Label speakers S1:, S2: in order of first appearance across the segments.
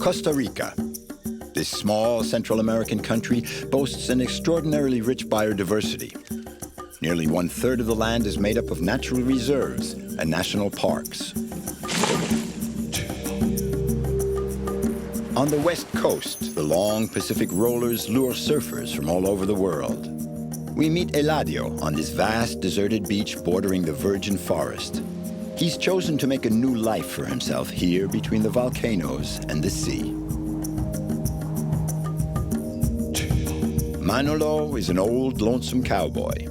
S1: Costa Rica. This small Central American country boasts an extraordinarily rich biodiversity. Nearly 1/3 of the land is made up of natural reserves and national parks. On the west coast, the long Pacific rollers lure surfers from all over the world. We meet Eladio on this vast deserted beach bordering the virgin forest. He's chosen to make a new life for himself here between the volcanoes and the sea. Manolo is an old, lonesome cowboy.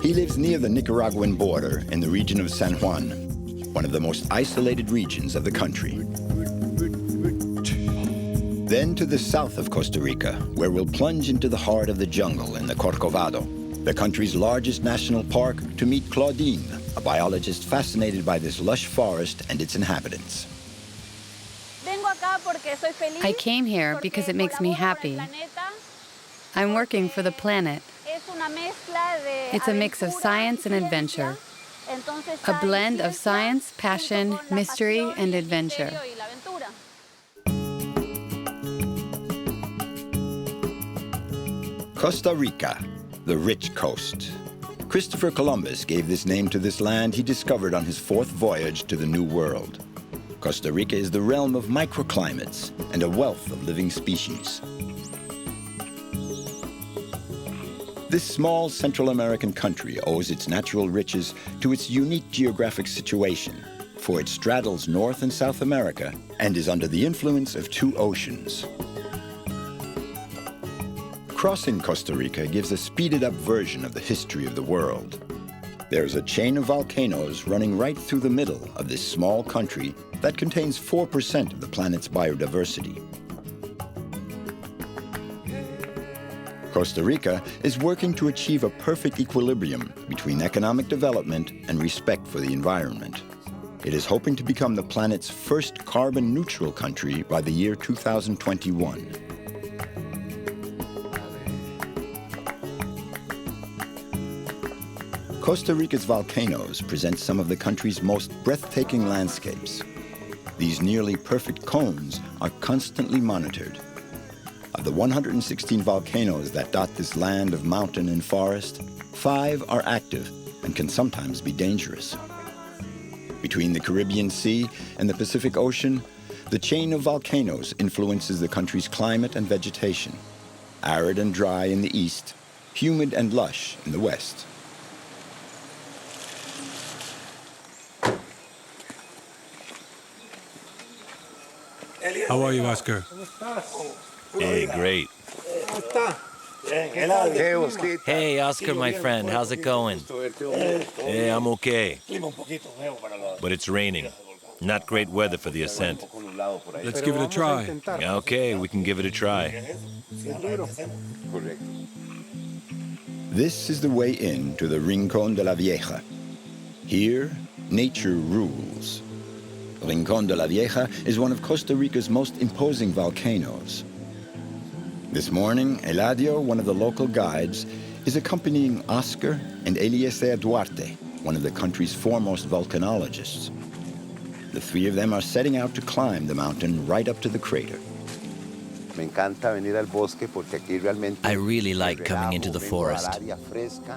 S1: He lives near the Nicaraguan border in the region of San Juan, one of the most isolated regions of the country. Then to the south of Costa Rica, where we'll plunge into the heart of the jungle in the Corcovado, the country's largest national park, to meet Claudine, a biologist fascinated by this lush forest and its inhabitants.
S2: I came here because it makes me happy. I'm working for the planet. It's a mix of science and adventure. A blend of science, passion, mystery, and adventure.
S1: Costa Rica, the rich coast. Christopher Columbus gave this name to this land he discovered on his 4th voyage to the New World. Costa Rica is the realm of microclimates and a wealth of living species. This small Central American country owes its natural riches to its unique geographic situation, for it straddles North and South America and is under the influence of 2 oceans. Crossing Costa Rica gives a speeded-up version of the history of the world. There's a chain of volcanoes running right through the middle of this small country that contains 4% of the planet's biodiversity. Costa Rica is working to achieve a perfect equilibrium between economic development and respect for the environment. It is hoping to become the planet's first carbon-neutral country by the year 2021. Costa Rica's volcanoes present some of the country's most breathtaking landscapes. These nearly perfect cones are constantly monitored. Of the 116 volcanoes that dot this land of mountain and forest, 5 are active and can sometimes be dangerous. Between the Caribbean Sea and the Pacific Ocean, the chain of volcanoes influences the country's climate and vegetation. Arid and dry in the east, humid and lush in the west.
S3: How are you, Oscar?
S4: Hey, great. Hey, Oscar, my friend, how's it going? Hey, I'm okay. But it's raining. Not great weather for the ascent.
S3: Let's give it a try.
S4: Okay, we can give it a try.
S1: This is the way in to the Rincón de la Vieja. Here, nature rules. Rincón de la Vieja is one of Costa Rica's most imposing volcanoes. This morning, Eladio, one of the local guides, is accompanying Oscar and Eliezer Duarte, one of the country's foremost volcanologists. The 3 of them are setting out to climb the mountain right up to the crater.
S4: I really like coming into the forest.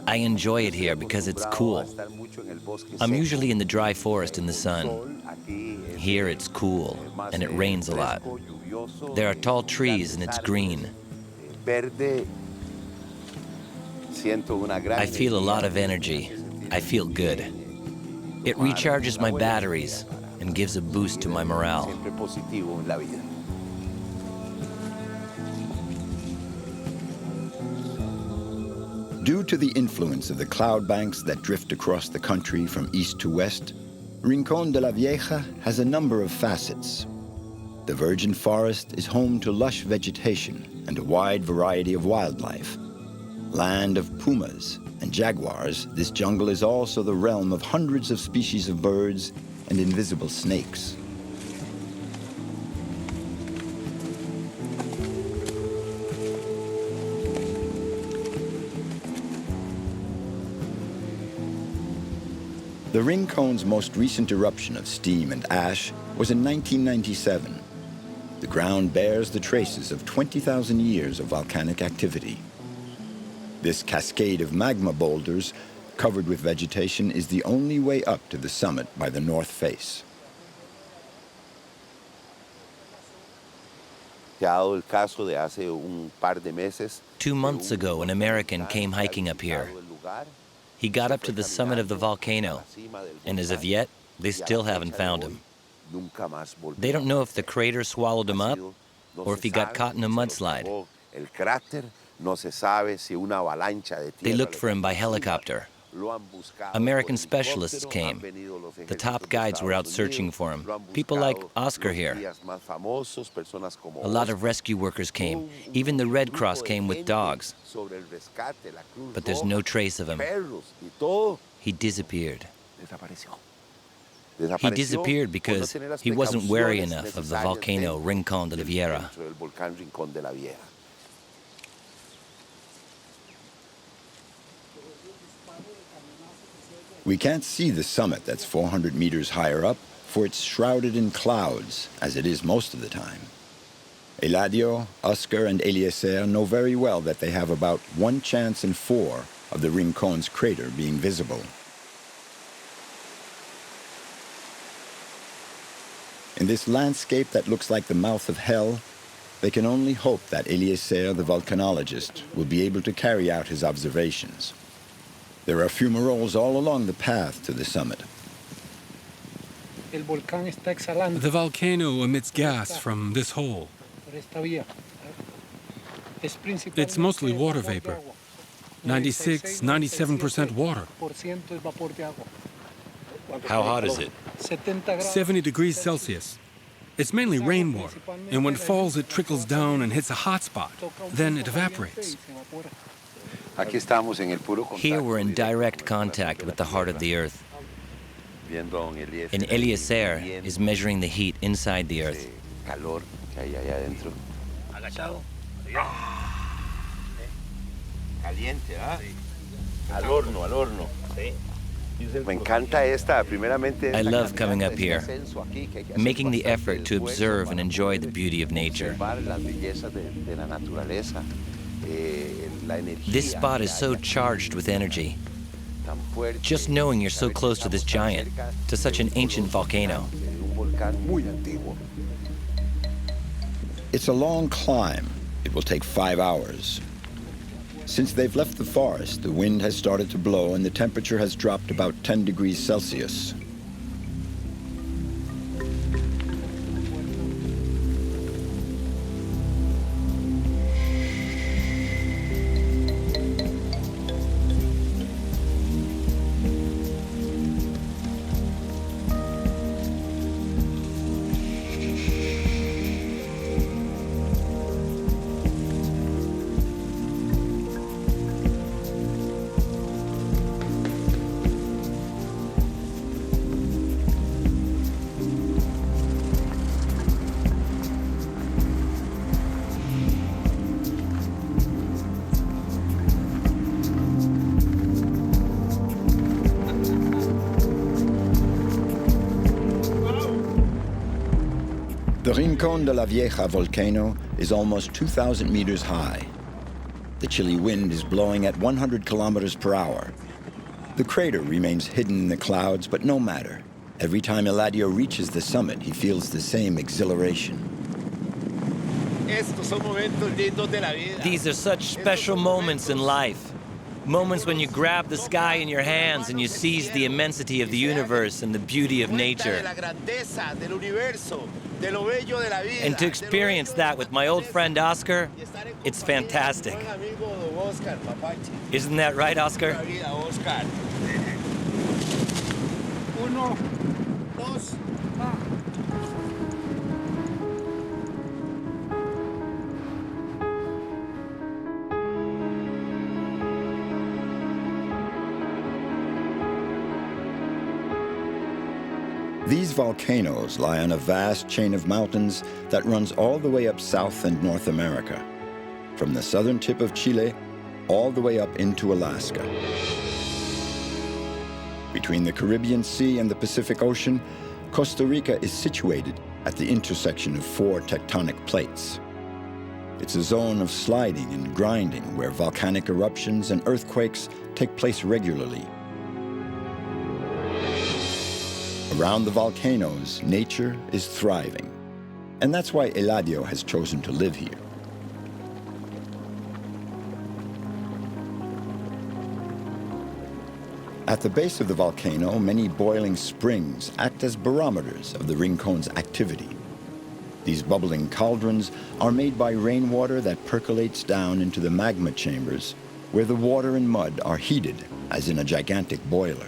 S4: I enjoy it here because it's cool. I'm usually in the dry forest in the sun. Here it's cool, and it rains a lot. There are tall trees and it's green. I feel a lot of energy. I feel good. It recharges my batteries and gives a boost to my morale.
S1: Due to the influence of the cloud banks that drift across the country from east to west, Rincón de la Vieja has a number of facets. The virgin forest is home to lush vegetation and a wide variety of wildlife. Land of pumas and jaguars, this jungle is also the realm of hundreds of species of birds and invisible snakes. The Rincón's most recent eruption of steam and ash was in 1997. The ground bears the traces of 20,000 years of volcanic activity. This cascade of magma boulders, covered with vegetation, is the only way up to the summit by the north face.
S4: 2 months ago, an American came hiking up here. He got up to the summit of the volcano, and as of yet, they still haven't found him. They don't know if the crater swallowed him up or if he got caught in a mudslide. They looked for him by helicopter. American specialists came. The top guides were out searching for him. People like Oscar here. A lot of rescue workers came. Even the Red Cross came with dogs. But there's no trace of him. He disappeared. He disappeared because he wasn't wary enough of the volcano Rincón de la Vieja.
S1: We can't see the summit that's 400 meters higher up, for it's shrouded in clouds, as it is most of the time. Eladio, Oscar, and Eliezer know very well that they have about 1 chance in 4 of the Rincón's crater being visible. In this landscape that looks like the mouth of hell, they can only hope that Eliezer, the volcanologist, will be able to carry out his observations. There are fumaroles all along the path to the summit.
S3: The volcano emits gas from this hole. It's mostly water vapor. 96, 97% water.
S5: How hot is it?
S3: 70 degrees Celsius. It's mainly rainwater, and when it falls, it trickles down and hits a hot spot. Then it evaporates.
S4: Here we're in direct contact with the heart of the earth. And Eliezer is measuring the heat inside the earth. I love coming up here, making the effort to observe and enjoy the beauty of nature. This spot is so charged with energy. Just knowing you're so close to this giant, to such an ancient volcano.
S1: It's a long climb. It will take 5 hours. Since they've left the forest, the wind has started to blow and the temperature has dropped about 10 degrees Celsius. The Rincón de la Vieja volcano is almost 2,000 meters high. The chilly wind is blowing at 100 kilometers per hour. The crater remains hidden in the clouds, but no matter. Every time Eladio reaches the summit, he feels the same exhilaration.
S4: These are such special moments in life. Moments when you grab the sky in your hands and you seize the immensity of the universe and the beauty of nature. And to experience that with my old friend Oscar, it's fantastic. Isn't that right, Oscar?
S1: These volcanoes lie on a vast chain of mountains that runs all the way up South and North America, from the southern tip of Chile all the way up into Alaska. Between the Caribbean Sea and the Pacific Ocean, Costa Rica is situated at the intersection of 4 tectonic plates. It's a zone of sliding and grinding where volcanic eruptions and earthquakes take place regularly. Around the volcanoes, nature is thriving. And that's why Eladio has chosen to live here. At the base of the volcano, many boiling springs act as barometers of the rincon's activity. These bubbling cauldrons are made by rainwater that percolates down into the magma chambers, where the water and mud are heated, as in a gigantic boiler.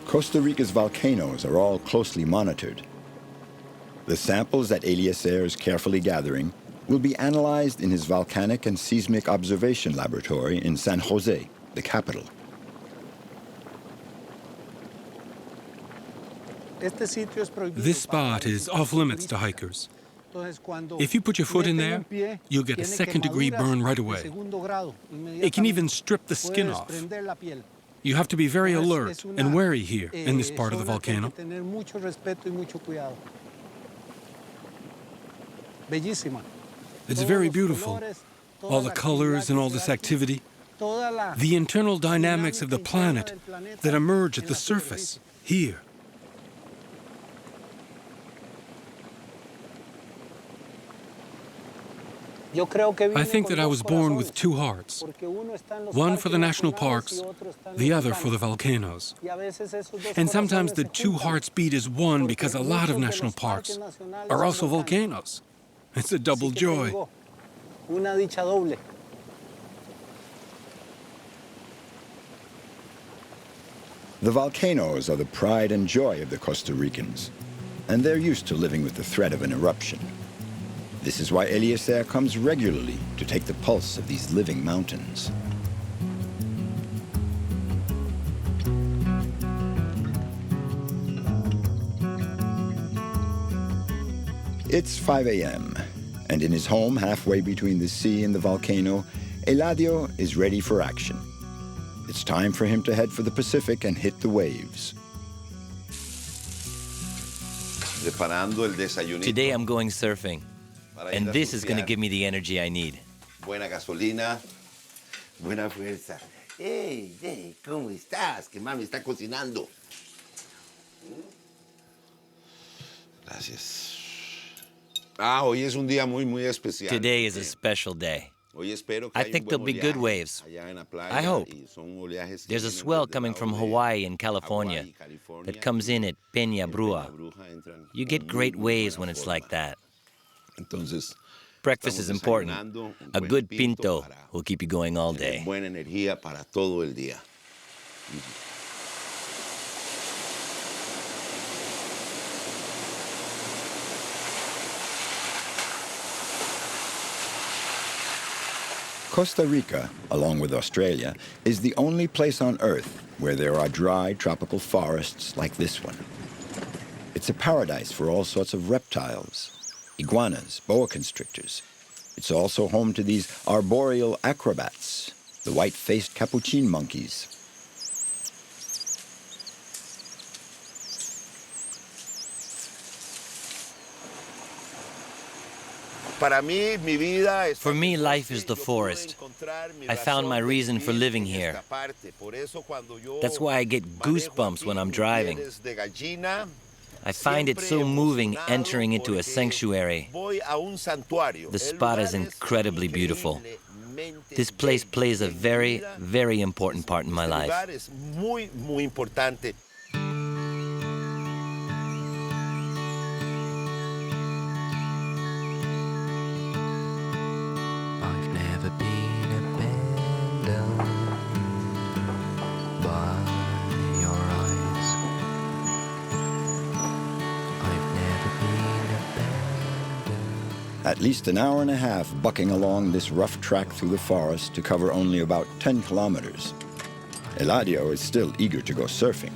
S1: Costa Rica's volcanoes are all closely monitored. The samples that Eliezer is carefully gathering will be analyzed in his volcanic and seismic observation laboratory in San Jose, the capital.
S3: This spot is off limits to hikers. If you put your foot in there, you'll get a second-degree burn right away. It can even strip the skin off. You have to be very alert and wary here in this part of the volcano. It's very beautiful. All the colors and all this activity. The internal dynamics of the planet that emerge at the surface here. I think that I was born with 2 hearts, one for the national parks, the other for the volcanoes. And sometimes the 2 hearts beat as one because a lot of national parks are also volcanoes. It's a double joy.
S1: The volcanoes are the pride and joy of the Costa Ricans, and they're used to living with the threat of an eruption. This is why Eliezer comes regularly to take the pulse of these living mountains. It's 5 a.m., and in his home halfway between the sea and the volcano, Eladio is ready for action. It's time for him to head for the Pacific and hit the waves.
S4: Today I'm going surfing, and this is going to give me the energy I need.
S5: Buena gasolina, buena fuerza. Hey, ¿cómo estás? Que mami está cocinando. Gracias. Hoy es un día muy especial.
S4: Today is a special day. I think there'll be good waves. I hope. There's a swell coming from Hawaii and California that comes in at Peña Brua. You get great waves when it's like that. Breakfast is important. A good pinto will keep you going all day.
S5: Buena energía para todo el día.
S1: Costa Rica, along with Australia, is the only place on Earth where there are dry tropical forests like this one. It's a paradise for all sorts of reptiles, iguanas, boa constrictors. It's also home to these arboreal acrobats, the white-faced capuchin monkeys.
S4: For me, life is the forest. I found my reason for living here. That's why I get goosebumps when I'm driving. I find it so moving entering into a sanctuary. The spot is incredibly beautiful. This place plays a very, very important part in my life.
S1: At least an hour and a half bucking along this rough track through the forest to cover only about 10 kilometers. Eladio is still eager to go surfing.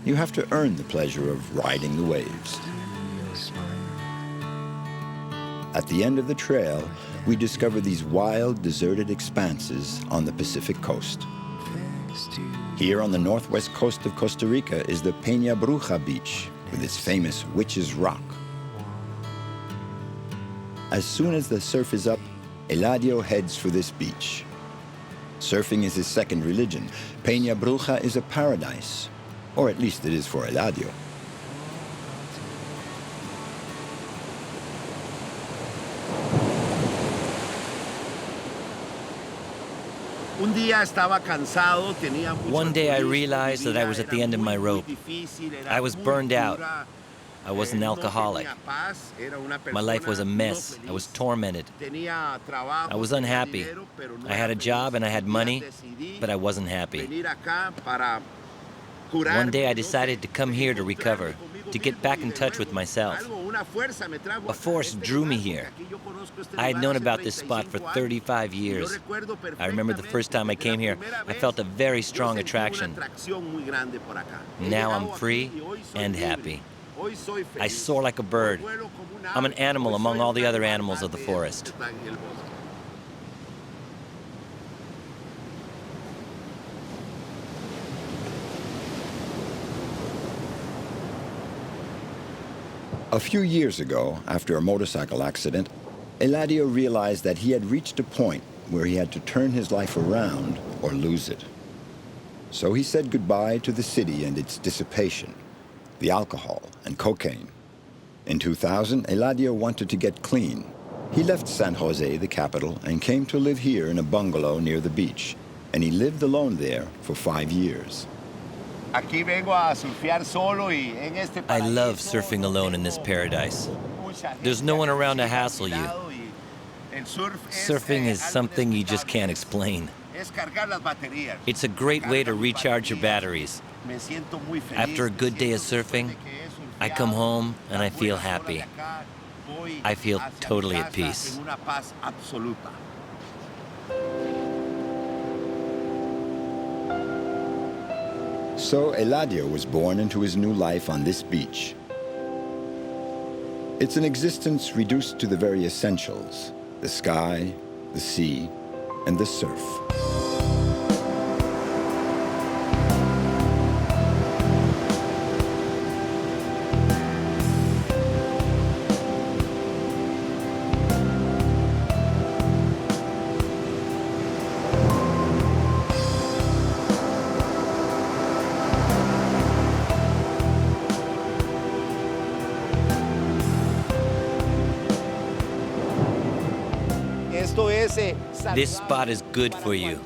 S1: You have to earn the pleasure of riding the waves. At the end of the trail, we discover these wild, deserted expanses on the Pacific coast. Here on the northwest coast of Costa Rica is the Peña Bruja beach with its famous Witch's Rock. As soon as the surf is up, Eladio heads for this beach. Surfing is his second religion. Peña Bruja is a paradise, or at least it is for Eladio.
S4: One day I realized that I was at the end of my rope. I was burned out. I was an alcoholic. My life was a mess. I was tormented. I was unhappy. I had a job and I had money, but I wasn't happy. One day I decided to come here to recover, to get back in touch with myself. A force drew me here. I had known about this spot for 35 years. I remember the first time I came here, I felt a very strong attraction. Now I'm free and happy. I soar like a bird. I'm an animal among all the other animals of the forest.
S1: A few years ago, after a motorcycle accident, Eladio realized that he had reached a point where he had to turn his life around or lose it. So he said goodbye to the city and its dissipation, the alcohol and cocaine. In 2000, Eladio wanted to get clean. He left San Jose, the capital, and came to live here in a bungalow near the beach. And he lived alone there for 5 years.
S4: I love surfing alone in this paradise. There's no one around to hassle you. Surfing is something you just can't explain. It's a great way to recharge your batteries. After a good day of surfing, I come home and I feel happy. I feel totally at peace.
S1: So Eladio was born into his new life on this beach. It's an existence reduced to the very essentials: the sky, the sea, and the surf.
S4: This spot is good for you,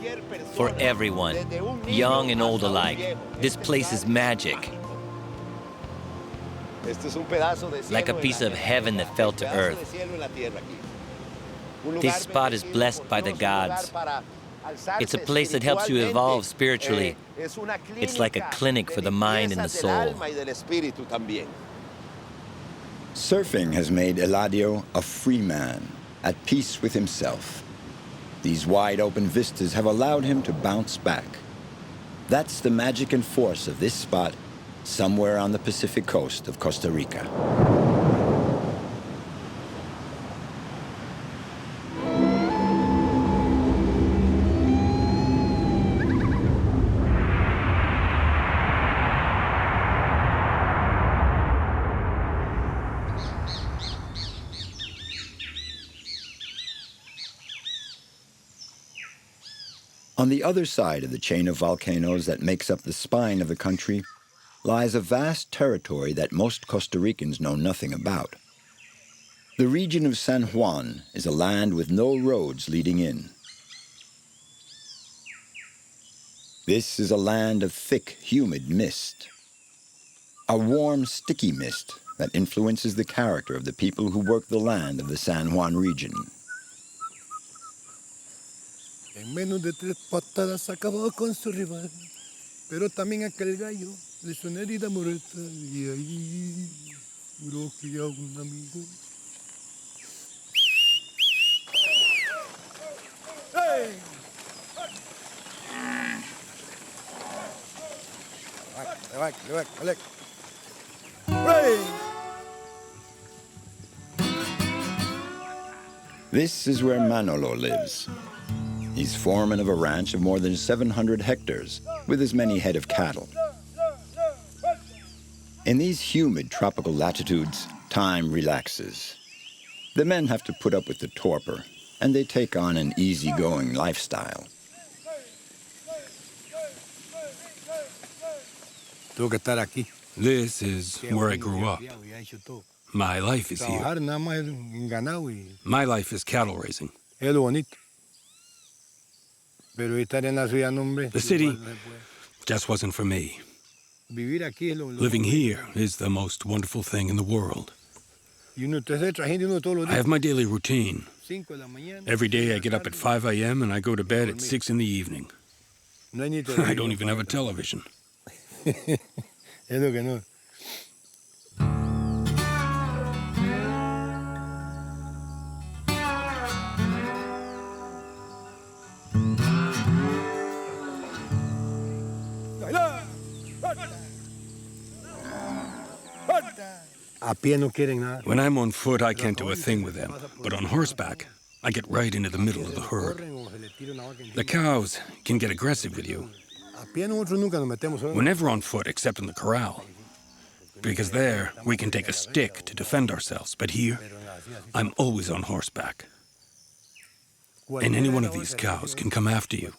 S4: for everyone, young and old alike. This place is magic. Like a piece of heaven that fell to earth. This spot is blessed by the gods. It's a place that helps you evolve spiritually. It's like a clinic for the mind and the soul.
S1: Surfing has made Eladio a free man, at peace with himself. These wide-open vistas have allowed him to bounce back. That's the magic and force of this spot, somewhere on the Pacific coast of Costa Rica. On the other side of the chain of volcanoes that makes up the spine of the country lies a vast territory that most Costa Ricans know nothing about. The region of San Juan is a land with no roads leading in. This is a land of thick, humid mist. A warm, sticky mist that influences the character of the people who work the land of the San Juan region.
S6: En menos de 3 patadas acabó con su rival, pero también aquel gallo le hizo una herida mortal y ahí juró que ya un amigo. ¡Hey!
S1: This is where Manolo lives. He's foreman of a ranch of more than 700 hectares with as many head of cattle. In these humid tropical latitudes, time relaxes. The men have to put up with the torpor, and they take on an easygoing lifestyle.
S3: This is where I grew up. My life is here. My life is cattle raising. The city just wasn't for me. Living here is the most wonderful thing in the world. I have my daily routine. Every day I get up at 5 a.m. and I go to bed at 6 in the evening. I don't even have a television. When I'm on foot, I can't do a thing with them. But on horseback, I get right into the middle of the herd. The cows can get aggressive with you. We're never on foot except in the corral. Because there, we can take a stick to defend ourselves. But here, I'm always on horseback. And any one of these cows can come after you.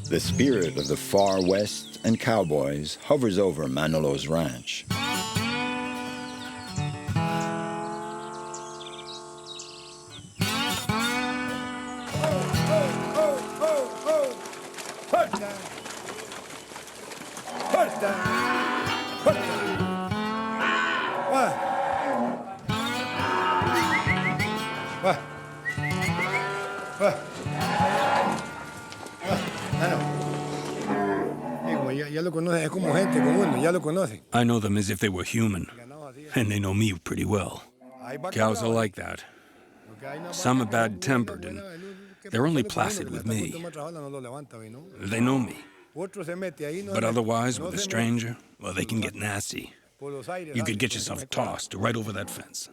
S1: The spirit of the far west and cowboys hovers over Manolo's ranch.
S3: I know them as if they were human, and they know me pretty well. Cows are like that. Some are bad-tempered, and they're only placid with me. They know me. But otherwise, with a stranger, well, they can get nasty. You could get yourself tossed right over that fence.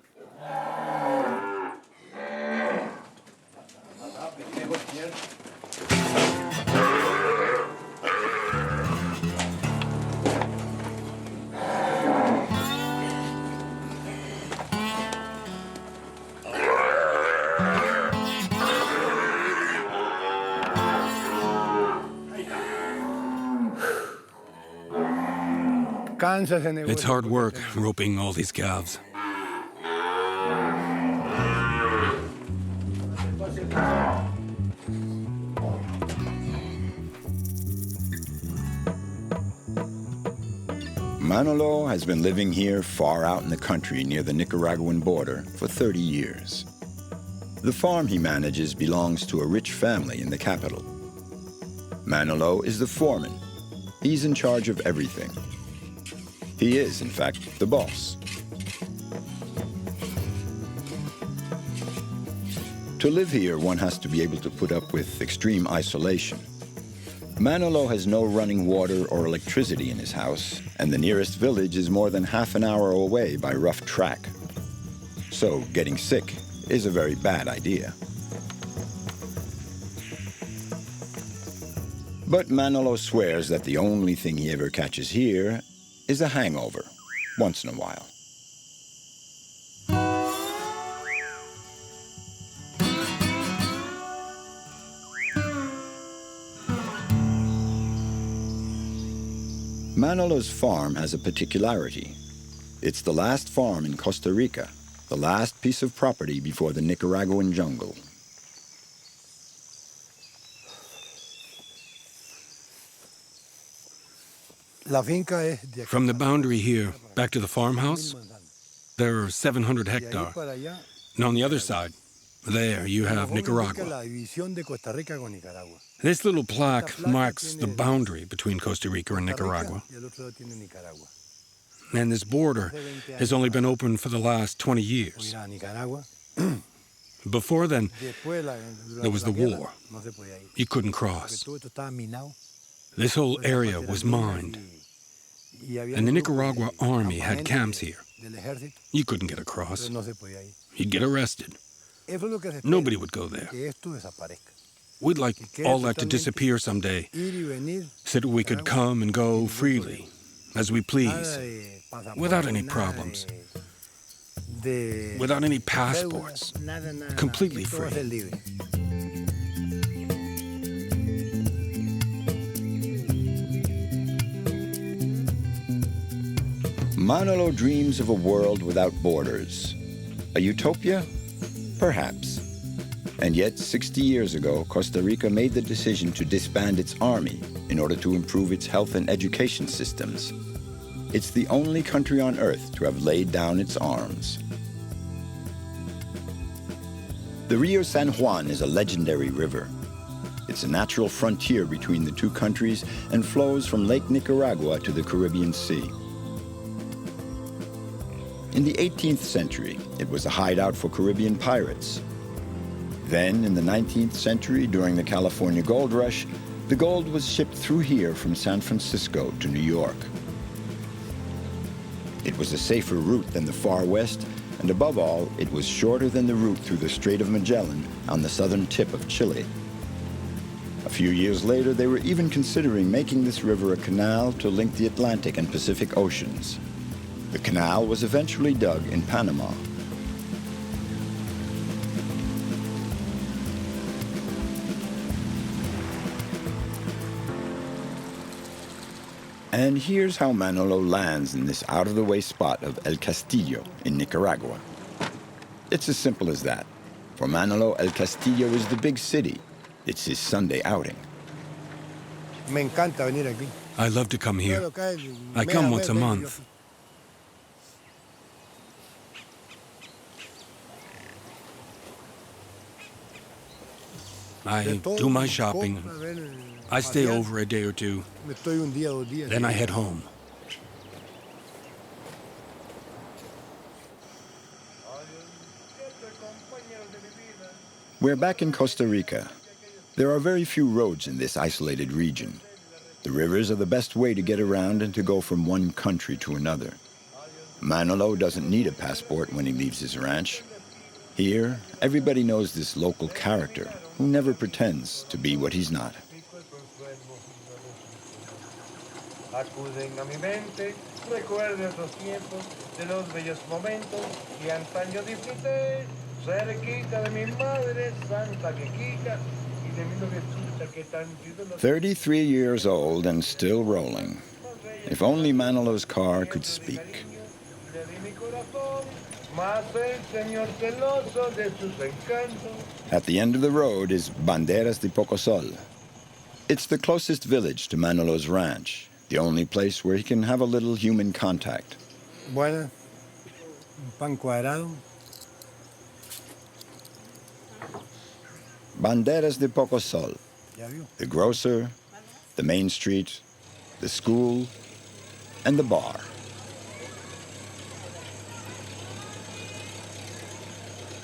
S3: It's hard work roping all these calves.
S1: Manolo has been living here far out in the country near the Nicaraguan border for 30 years. The farm he manages belongs to a rich family in the capital. Manolo is the foreman. He's in charge of everything. He is, in fact, the boss. To live here, one has to be able to put up with extreme isolation. Manolo has no running water or electricity in his house, and the nearest village is more than half an hour away by rough track. So getting sick is a very bad idea. But Manolo swears that the only thing he ever catches here is a hangover, once in a while. Manolo's farm has a particularity. It's the last farm in Costa Rica, the last piece of property before the Nicaraguan jungle.
S3: From the boundary here back to the farmhouse, there are 700 hectares. And on the other side, there you have Nicaragua. This little plaque marks the boundary between Costa Rica and Nicaragua. And this border has only been open for the last 20 years. Before then, there was the war. You couldn't cross. This whole area was mined. And the Nicaragua army had camps here. You couldn't get across. You'd get arrested. Nobody would go there. We'd like all that to disappear someday, so that we could come and go freely, as we please, without any problems, without any passports, completely free.
S1: Manolo dreams of a world without borders. A utopia? Perhaps. And yet, 60 years ago, Costa Rica made the decision to disband its army in order to improve its health and education systems. It's the only country on earth to have laid down its arms. The Rio San Juan is a legendary river. It's a natural frontier between the two countries and flows from Lake Nicaragua to the Caribbean Sea. In the 18th century, it was a hideout for Caribbean pirates. Then, in the 19th century, during the California gold rush, the gold was shipped through here from San Francisco to New York. It was a safer route than the far west, and above all, it was shorter than the route through the Strait of Magellan on the southern tip of Chile. A few years later, they were even considering making this river a canal to link the Atlantic and Pacific Oceans. The canal was eventually dug in Panama. And here's how Manolo lands in this out-of-the-way spot of El Castillo in Nicaragua. It's as simple as that. For Manolo, El Castillo is the big city. It's his Sunday outing.
S3: I love to come here. I come once a month. I do my shopping. I stay over a day or two. Then I head home.
S1: We're back in Costa Rica. There are very few roads in this isolated region. The rivers are the best way to get around and to go from one country to another. Manolo doesn't need a passport when he leaves his ranch. Here, everybody knows this local character who never pretends to be what he's not.
S7: Acuden a mi mente, recuerden esos tiempos de los bellos momentos que antaño disfruté, cerquita de mi madre, Santa Quequica, y de mi noviecita que tan ídolo.
S1: 33 years old and still rolling. If only Manolo's car could speak. At the end of the road is Banderas de Pocosol. It's the closest village to Manolo's ranch, the only place where he can have a little human contact.
S6: Bueno, pan cuadrado.
S1: Banderas de Pocosol, the grocer, the main street, the school, and the bar.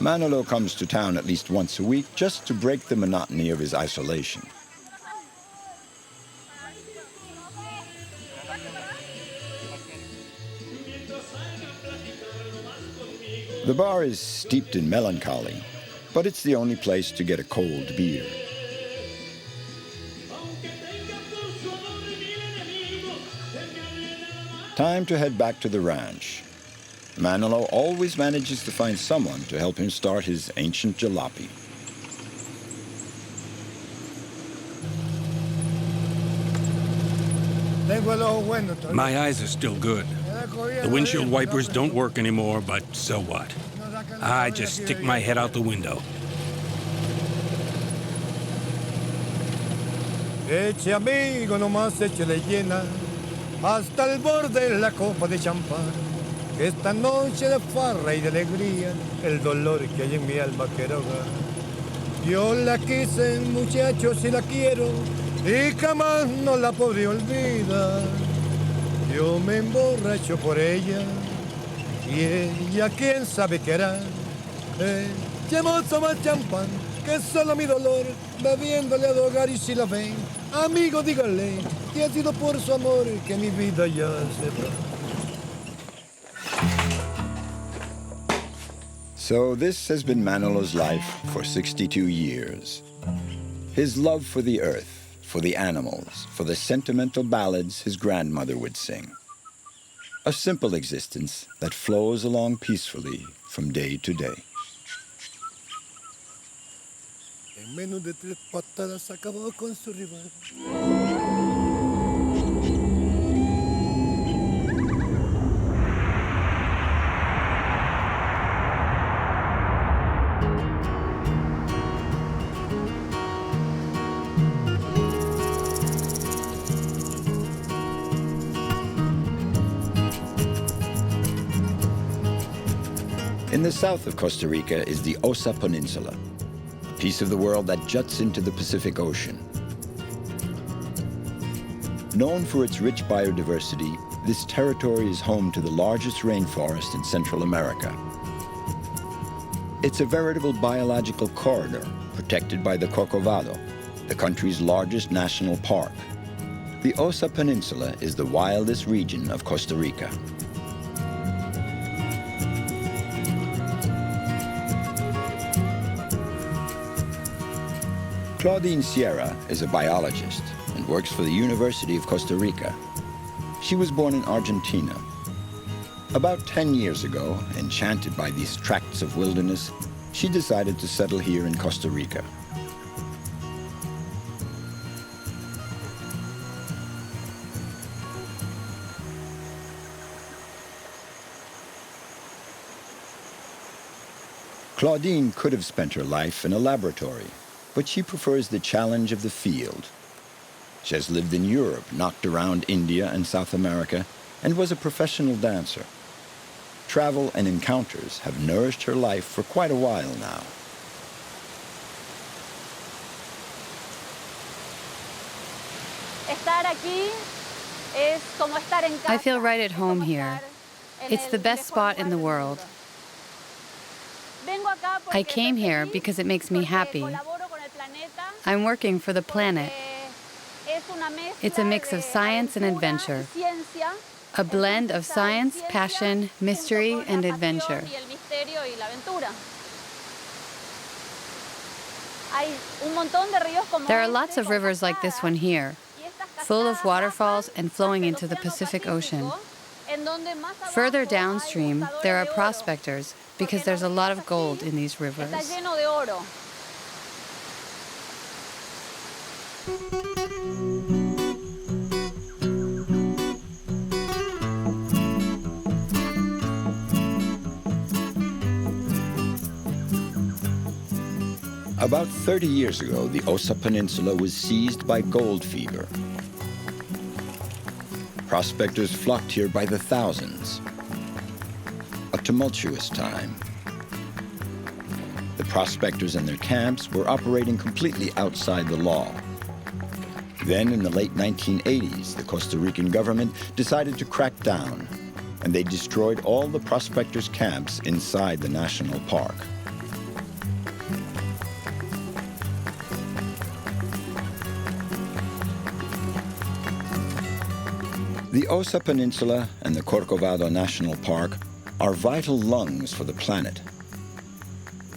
S1: Manolo comes to town at least once a week just to break the monotony of his isolation. The bar is steeped in melancholy, but it's the only place to get a cold beer. Time to head back to the ranch. Manolo always manages to find someone to help him start his ancient jalopy.
S3: My eyes are still good. The windshield wipers don't work anymore, but so what? I just stick my head out the window.
S6: Eche amigo, nomás échele llena, hasta el borde la copa de champán. Esta noche de farra y de alegría, el dolor que hay en mi alma quiero ahogar. Yo la quise, muchachos, y la quiero, y jamás no la podré olvidar. Yo me emborracho por ella, y ella quién sabe qué hará. Echemos más champán, que es solo mi dolor, bebiéndole a hogar y si la ven. Amigo, dígale, que ha sido por su amor que mi vida ya se va.
S1: So this has been Manolo's life for 62 years. His love for the earth, for the animals, for the sentimental ballads his grandmother would sing. A simple existence that flows along peacefully from day to day.
S6: En menos de 3 patadas acabó con su rival.
S1: In the south of Costa Rica is the Osa Peninsula, a piece of the world that juts into the Pacific Ocean. Known for its rich biodiversity, this territory is home to the largest rainforest in Central America. It's a veritable biological corridor protected by the Corcovado, the country's largest national park. The Osa Peninsula is the wildest region of Costa Rica. Claudine Sierra is a biologist and works for the University of Costa Rica. She was born in Argentina. About 10 years ago, enchanted by these tracts of wilderness, she decided to settle here in Costa Rica. Claudine could have spent her life in a laboratory, but she prefers the challenge of the field. She has lived in Europe, knocked around India and South America, and was a professional dancer. Travel and encounters have nourished her life for quite a while now.
S2: I feel right at home here. It's the best spot in the world. I came here because it makes me happy. I'm working for the planet. It's a mix of science and adventure. A blend of science, passion, mystery, and adventure. There are lots of rivers like this one here, full of waterfalls and flowing into the Pacific Ocean. Further downstream, there are prospectors because there's a lot of gold in these rivers.
S1: About 30 years ago, the Osa Peninsula was seized by gold fever. Prospectors flocked here by the thousands. A tumultuous time. The prospectors and their camps were operating completely outside the law. Then, in the late 1980s, the Costa Rican government decided to crack down, and they destroyed all the prospectors' camps inside the national park. The Osa Peninsula and the Corcovado National Park are vital lungs for the planet.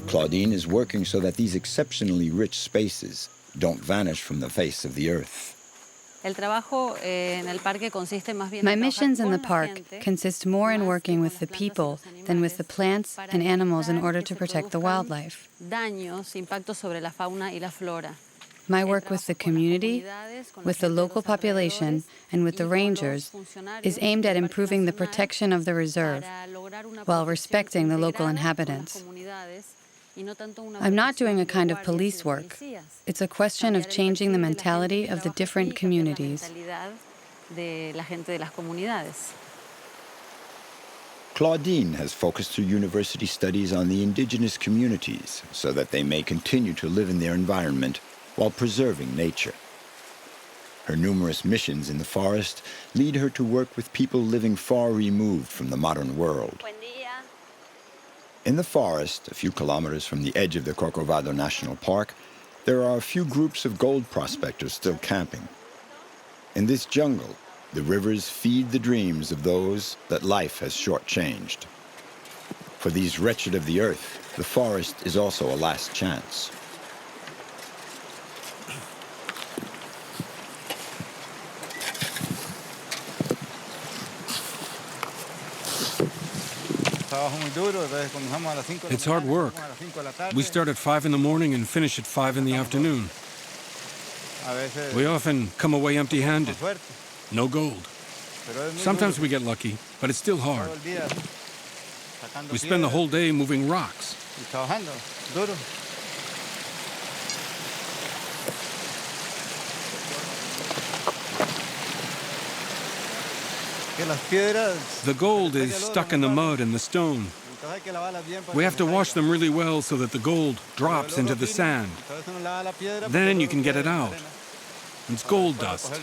S1: Claudine is working so that these exceptionally rich spaces don't vanish from the face of the earth.
S2: My missions in the park consist more in working with the people than with the plants and animals in order to protect the wildlife. My work with the community, with the local population, and with the rangers is aimed at improving the protection of the reserve while respecting the local inhabitants. I'm not doing a kind of police work. It's a question of changing the mentality of the different communities.
S1: Claudine has focused her university studies on the indigenous communities so that they may continue to live in their environment while preserving nature. Her numerous missions in the forest lead her to work with people living far removed from the modern world. In the forest, a few kilometers from the edge of the Corcovado National Park, there are a few groups of gold prospectors still camping. In this jungle, the rivers feed the dreams of those that life has shortchanged. For these wretched of the earth, the forest is also a last chance.
S3: It's hard work. We start at 5 in the morning and finish at 5 in the afternoon. We often come away empty-handed. No gold. Sometimes we get lucky, but it's still hard. We spend the whole day moving rocks. The gold is stuck in the mud and the stone. We have to wash them really well so that the gold drops into the sand. Then you can get it out. It's gold dust.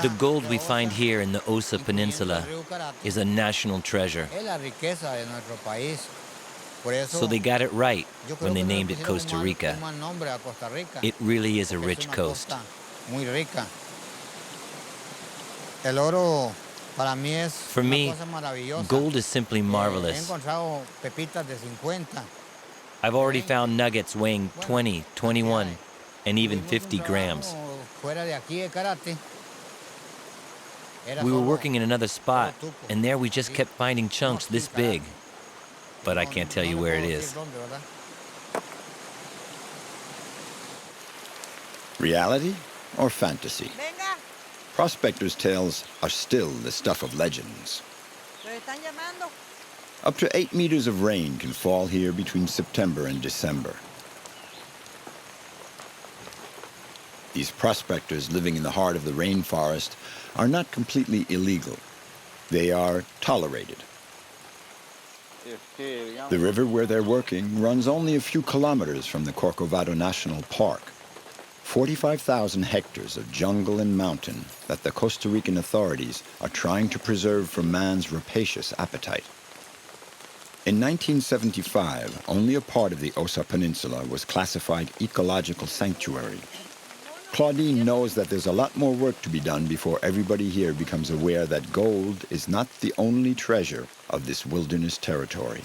S4: The gold we find here in the Osa Peninsula is a national treasure. So they got it right when they named it Costa Rica. It really is a rich coast. For me, gold is simply marvelous. I've already found nuggets weighing 20, 21, and even 50 grams. We were working in another spot, and there we just kept finding chunks this big. But I can't tell you where it is.
S1: Reality or fantasy? Prospectors' tales are still the stuff of legends. Up to 8 meters of rain can fall here between September and December. These prospectors living in the heart of the rainforest are not completely illegal. They are tolerated. The river where they're working runs only a few kilometers from the Corcovado National Park. 45,000 hectares of jungle and mountain that the Costa Rican authorities are trying to preserve from man's rapacious appetite. In 1975, only a part of the Osa Peninsula was classified ecological sanctuary. Claudine knows that there's a lot more work to be done before everybody here becomes aware that gold is not the only treasure of this wilderness territory.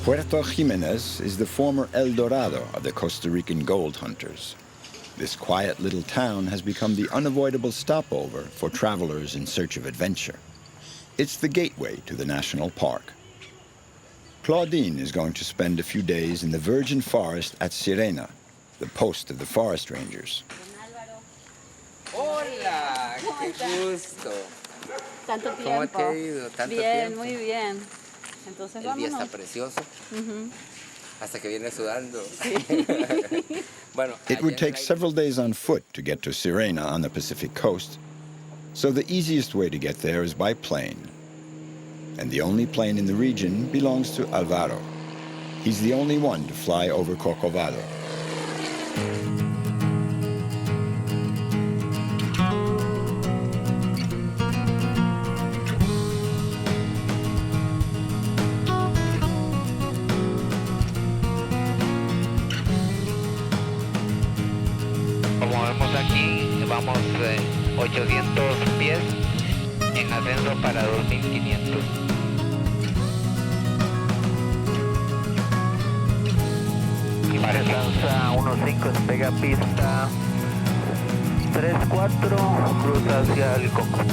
S1: Puerto Jimenez is the former El Dorado of the Costa Rican gold hunters. This quiet little town has become the unavoidable stopover for travelers in search of adventure. It's the gateway to the national park. Claudine is going to spend a few days in the virgin forest at Sirena, the post of the forest rangers.
S8: Hola, qué gusto.
S2: Tanto tiempo.
S8: ¿Cómo te ha ido? Tanto
S2: bien,
S8: tiempo.
S2: Muy bien. Entonces
S8: El día
S2: vámonos.
S8: está precioso. Hasta que viene sudando. Bueno,
S1: It would take several days on foot to get to Sirena on the Pacific coast, so the easiest way to get there is by plane. And the only plane in the region belongs to Alvaro. He's the only one to fly over Corcovado.
S9: Como vemos aquí, vamos 800 pies en ascenso para 2500. Lanza 1.5, despega pista 3-4, cruza hacia el Coco.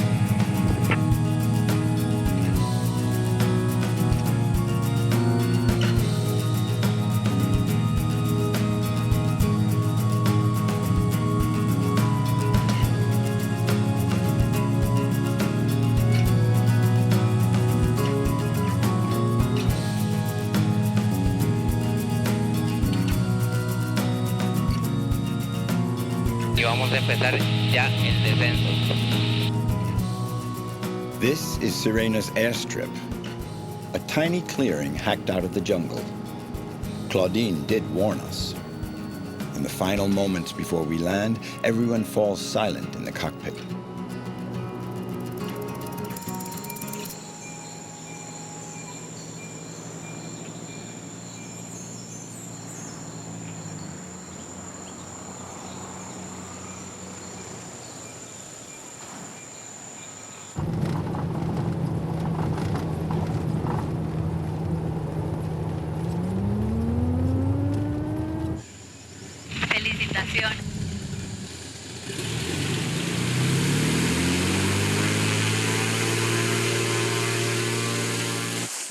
S9: y vamos a empezar ya el descenso.
S1: This is Sirena's airstrip, a tiny clearing hacked out of the jungle. Claudine did warn us. In the final moments before we land, everyone falls silent in the cockpit.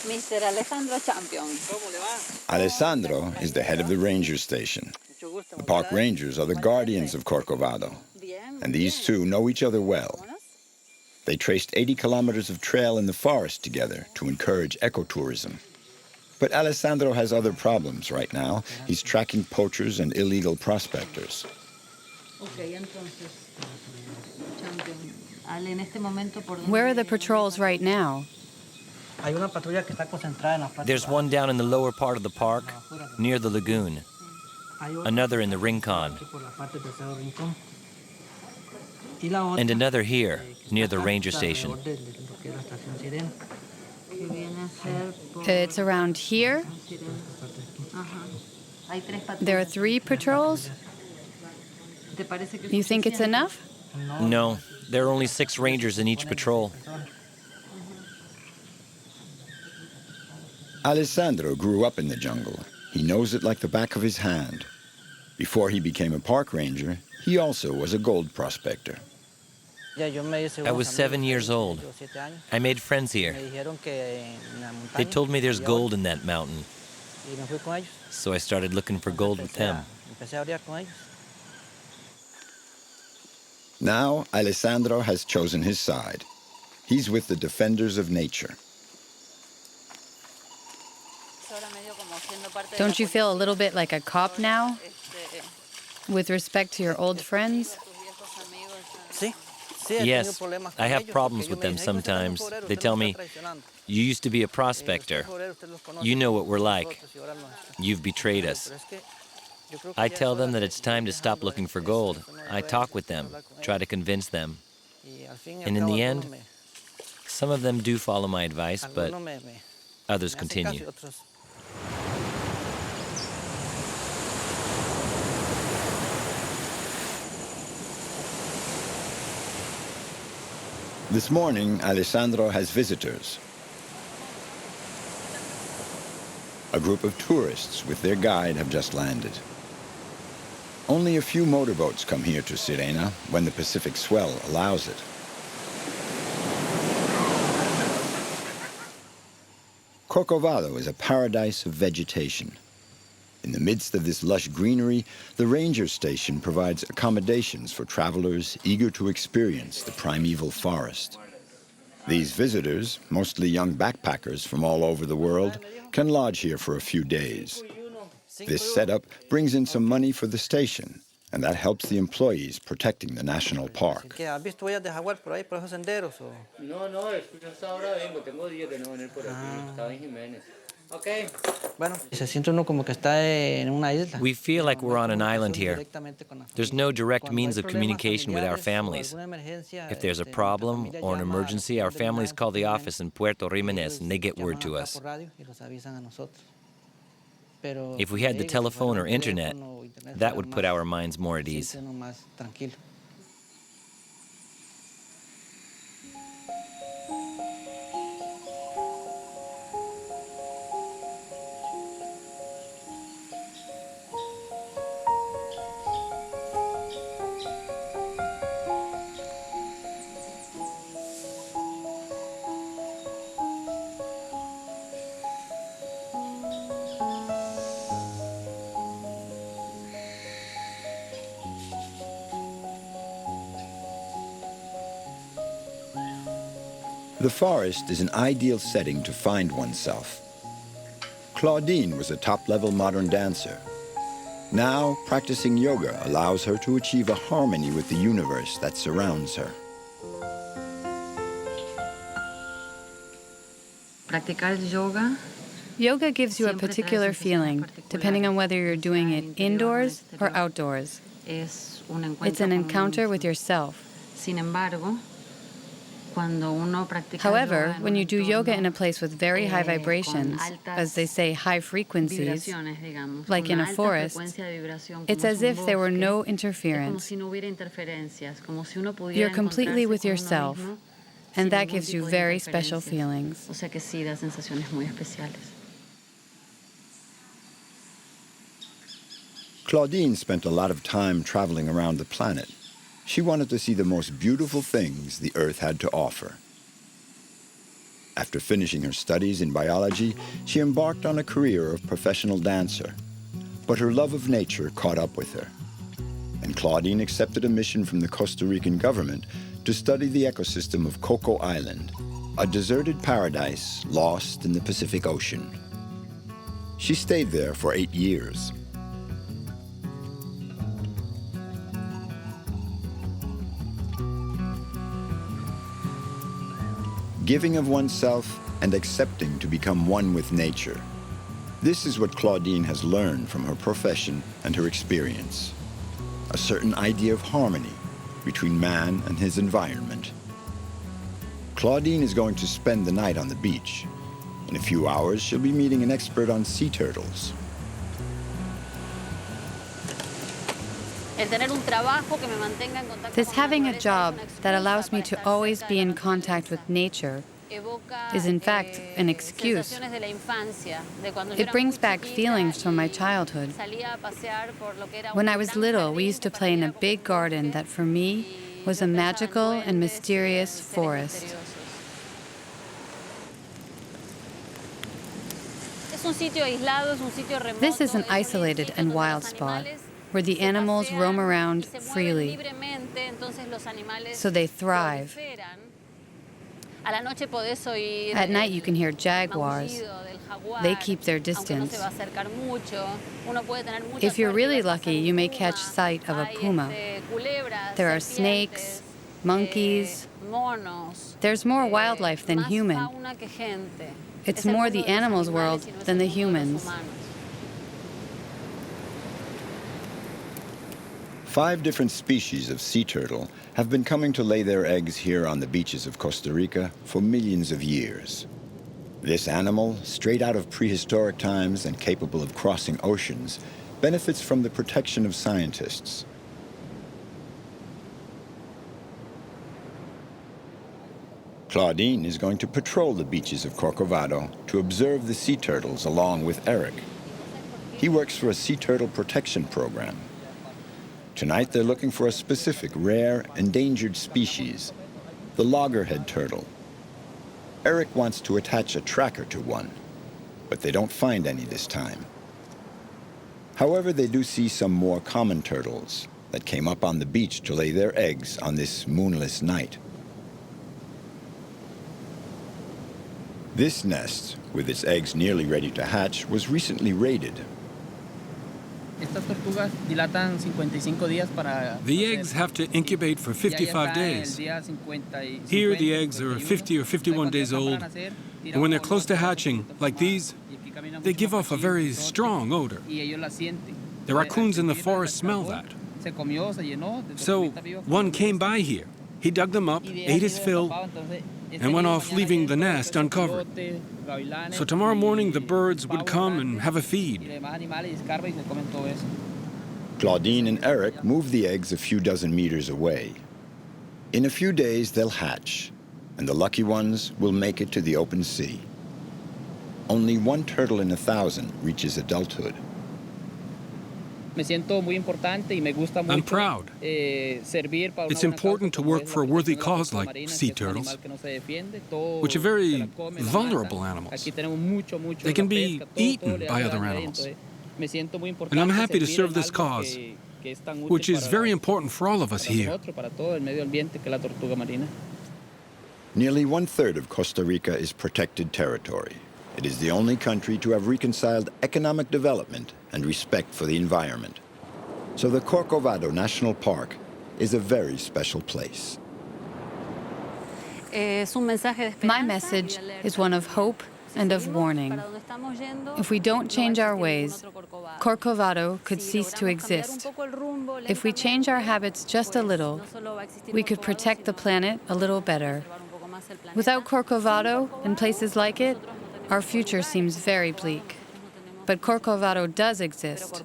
S2: Mr. Alessandro Champion.
S1: Alessandro is the head of the ranger station. The park rangers are the guardians of Corcovado, and these two know each other well. They traced 80 kilometers of trail in the forest together to encourage ecotourism. But Alessandro has other problems right now. He's tracking poachers and illegal prospectors.
S2: Where are the patrols right now?
S4: There's one down in the lower part of the park, near the lagoon. Another in the rincon. And another here, near the ranger station.
S2: It's around here? There are 3 patrols? You think it's enough?
S4: No, there are only 6 rangers in each patrol.
S1: Alessandro grew up in the jungle. He knows it like the back of his hand. Before he became a park ranger, he also was a gold prospector.
S4: I was 7 years old. I made friends here. They told me there's gold in that mountain. So I started looking for gold with them.
S1: Now, Alessandro has chosen his side. He's with the defenders of nature.
S2: Don't you feel a little bit like a cop now? With respect to your old friends?
S4: Yes, I have problems with them sometimes. They tell me, you used to be a prospector. You know what we're like. You've betrayed us. I tell them that it's time to stop looking for gold. I talk with them, try to convince them. And in the end, some of them do follow my advice, but others continue.
S1: This morning, Alessandro has visitors. A group of tourists with their guide have just landed. Only a few motorboats come here to Sirena when the Pacific swell allows it. Corcovado is a paradise of vegetation. In the midst of this lush greenery, the ranger station provides accommodations for travelers eager to experience the primeval forest. These visitors, mostly young backpackers from all over the world, can lodge here for a few days. This setup brings in some money for the station, and that helps the employees protecting the national park.
S4: We feel like we're on an island here. There's no direct means of communication with our families. If there's a problem or an emergency, our families call the office in Puerto Jimenez and they get word to us. If we had the telephone or internet, that would put our minds more at ease.
S1: The forest is an ideal setting to find oneself. Claudine was a top-level modern dancer. Now, practicing yoga allows her to achieve a harmony with the universe that surrounds her.
S10: Practicar yoga.
S2: Yoga gives you a particular feeling, depending on whether you're doing it indoors or outdoors. It's an encounter with yourself. However, when you do yoga in a place with very high vibrations, as they say high frequencies, like in a forest, it's as if there were no interference. You're completely with yourself, and that gives you very special feelings.
S1: Claudine spent a lot of time traveling around the planet. She wanted to see the most beautiful things the Earth had to offer. After finishing her studies in biology, she embarked on a career of professional dancer. But her love of nature caught up with her. And Claudine accepted a mission from the Costa Rican government to study the ecosystem of Coco Island, a deserted paradise lost in the Pacific Ocean. She stayed there for 8 years. Giving of oneself and accepting to become one with nature. This is what Claudine has learned from her profession and her experience. A certain idea of harmony between man and his environment. Claudine is going to spend the night on the beach. In a few hours, she'll be meeting an expert on sea turtles.
S2: This having a job that allows me to always be in contact with nature is in fact an excuse. It brings back feelings from my childhood. When I was little, we used to play in a big garden that for me was a magical and mysterious forest. This is an isolated and wild spot where the animals roam around freely, so they thrive. At night you can hear jaguars. They keep their distance. If you're really lucky, you may catch sight of a puma. There are snakes, monkeys. There's more wildlife than human. It's more the animals' world than the humans.
S1: 5 different species of sea turtle have been coming to lay their eggs here on the beaches of Costa Rica for millions of years. This animal, straight out of prehistoric times and capable of crossing oceans, benefits from the protection of scientists. Claudine is going to patrol the beaches of Corcovado to observe the sea turtles along with Eric. He works for a sea turtle protection program. Tonight they're looking for a specific rare, endangered species, the loggerhead turtle. Eric wants to attach a tracker to one, but they don't find any this time. However, they do see some more common turtles that came up on the beach to lay their eggs on this moonless night. This nest, with its eggs nearly ready to hatch, was recently raided.
S3: The eggs have to incubate for 55 days. Here, the eggs are 50 or 51 days old, and when they're close to hatching, like these, they give off a very strong odor. The raccoons in the forest smell that. So one came by here. He dug them up, ate his fill, and went off, leaving the nest uncovered. So tomorrow morning the birds would come and have a feed.
S1: Claudine and Eric move the eggs a few dozen meters away. In a few days they'll hatch, and the lucky ones will make it to the open sea. Only 1 turtle in 1,000 reaches adulthood.
S3: I'm proud. It's important to work for a worthy cause like sea turtles, which are very vulnerable animals. They can be eaten by other animals. And I'm happy to serve this cause, which is very important for all of us here.
S1: Nearly 1/3 of Costa Rica is protected territory. It is the only country to have reconciled economic development and respect for the environment. So the Corcovado National Park is a very special place.
S2: My message is one of hope and of warning. If we don't change our ways, Corcovado could cease to exist. If we change our habits just a little, we could protect the planet a little better. Without Corcovado and places like it, our future seems very bleak. But Corcovado does exist.